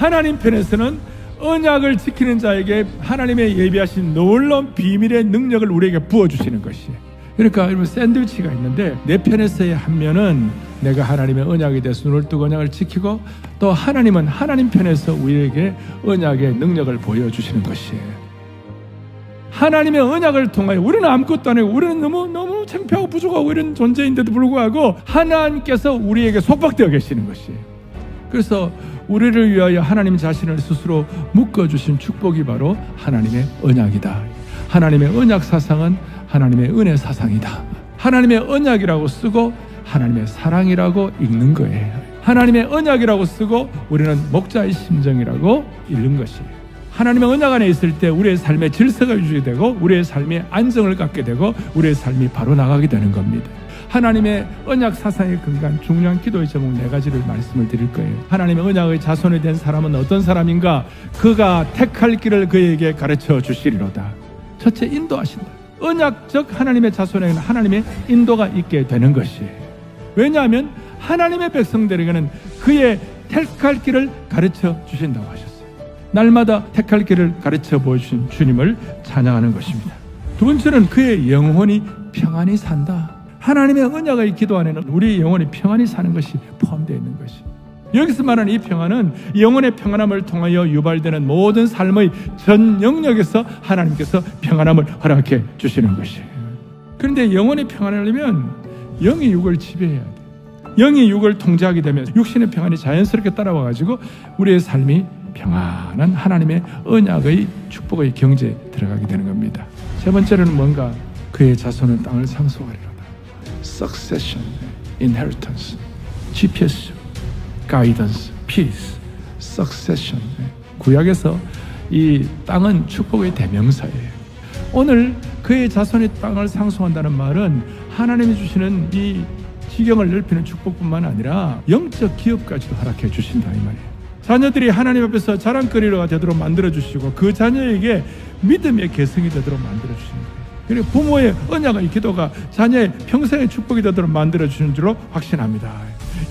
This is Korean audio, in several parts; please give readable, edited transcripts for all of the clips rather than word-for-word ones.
하나님 편에서는 언약을 지키는 자에게 하나님의 예비하신 놀라운 비밀의 능력을 우리에게 부어주시는 것이에요. 그러니까 여러분, 샌드위치가 있는데 내 편에서의 한 면은 내가 하나님의 언약에 대해서 눈을 뜨고 언약을 지키고, 또 하나님은 하나님 편에서 우리에게 언약의 능력을 보여주시는 것이에요. 하나님의 언약을 통하여 우리는 아무것도 안 하고 우리는 너무 창피하고 부족하고 이런 존재인데도 불구하고 하나님께서 우리에게 속박되어 계시는 것이에요. 그래서 우리를 위하여 하나님 자신을 스스로 묶어주신 축복이 바로 하나님의 언약이다. 하나님의 언약 사상은 하나님의 은혜 사상이다. 하나님의 언약이라고 쓰고 하나님의 사랑이라고 읽는 거예요. 하나님의 언약이라고 쓰고 우리는 목자의 심정이라고 읽는 것이에요. 하나님의 언약 안에 있을 때 우리의 삶의 질서가 유지되고 우리의 삶의 안정을 갖게 되고 우리의 삶이 바로 나가게 되는 겁니다. 하나님의 언약 사상에 근거한 중요한 기도의 제목 4가지를 말씀을 드릴 거예요. 하나님의 언약의 자손이 된 사람은 어떤 사람인가? 그가 택할 길을 그에게 가르쳐 주시리로다. 첫째, 인도하신다. 언약적 하나님의 자손에게는 하나님의 인도가 있게 되는 것이에요. 왜냐하면 하나님의 백성들에게는 그의 택할 길을 가르쳐 주신다고 하셨어요. 날마다 택할 길을 가르쳐 보여주신 주님을 찬양하는 것입니다. 두 번째는 그의 영혼이 평안히 산다. 하나님의 언약의 기도 안에는 우리의 영혼이 평안히 사는 것이 포함되어 있는 것입니다. 여기서 말하는 이 평안은 영혼의 평안함을 통하여 유발되는 모든 삶의 전 영역에서 하나님께서 평안함을 허락해 주시는 것이에요. 그런데 영혼이 평안하려면 영이 육을 지배해야 돼요. 영이 육을 통제하게 되면 육신의 평안이 자연스럽게 따라와가지고 우리의 삶이 평안한 하나님의 언약의 축복의 경제에 들어가게 되는 겁니다. 세 번째로는 뭔가? 그의 자손은 땅을 상속하리로다. Succession, inheritance, GPS, guidance, peace, succession. 구약에서 이 땅은 축복의 대명사예요. 오늘 그의 자손이 땅을 상속한다는 말은 하나님이 주시는 이 지경을 넓히는 축복뿐만 아니라 영적 기업까지도 허락해 주신다 이 말이에요. 자녀들이 하나님 앞에서 자랑거리가 되도록 만들어주시고 그 자녀에게 믿음의 개성이 되도록 만들어주시는 거예요. 그리고 부모의 언약의 기도가 자녀의 평생의 축복이 되도록 만들어주시는 줄로 확신합니다.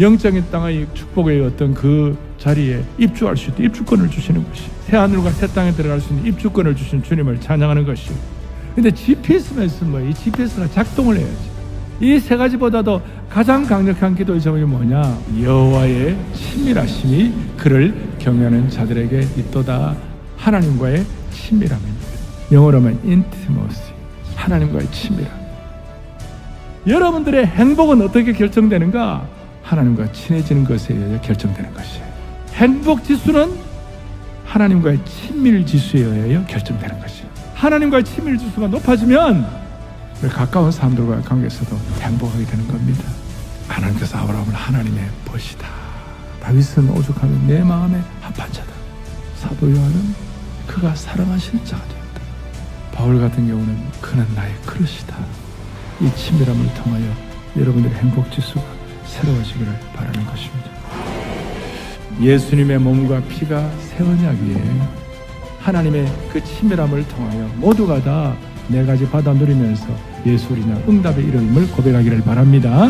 영적인 땅의 축복의 어떤 그 자리에 입주할 수 있는 입주권을 주시는 것이, 새 하늘과 새 땅에 들어갈 수 있는 입주권을 주신 주님을 찬양하는 것이. 근데 GPS만 있으면 뭐예요? 이 GPS가 작동을 해야지. 이 세 가지보다도 가장 강력한 기도의 제목이 뭐냐? 여호와의 친밀하심이 그를 경외하는 자들에게 있도다. 하나님과의 친밀함입니다. 영어로 하면 intimacy, 하나님과의 친밀함. 여러분들의 행복은 어떻게 결정되는가? 하나님과 친해지는 것에 의해 결정되는 것이에요. 행복 지수는 하나님과의 친밀 지수에 의해 결정되는 것이에요. 하나님과의 친밀 지수가 높아지면 가까운 사람들과의 관계에서도 행복하게 되는 겁니다. 하나님께서 아브라함을 하나님의 벗이다. 다윗은 오죽하면 내 마음에 합한 자다. 사도 요한은 그가 사랑하신 자가 되었다. 바울 같은 경우는 그는 나의 그릇이다. 이 친밀함을 통하여 여러분들의 행복 지수가 새로워지기를 바라는 것입니다. 예수님의 몸과 피가 새 언약이에요. 하나님의 그 친밀함을 통하여 모두가 다 4가지 받아 누리면서 예수 우리나 응답의 이름을 고백하기를 바랍니다.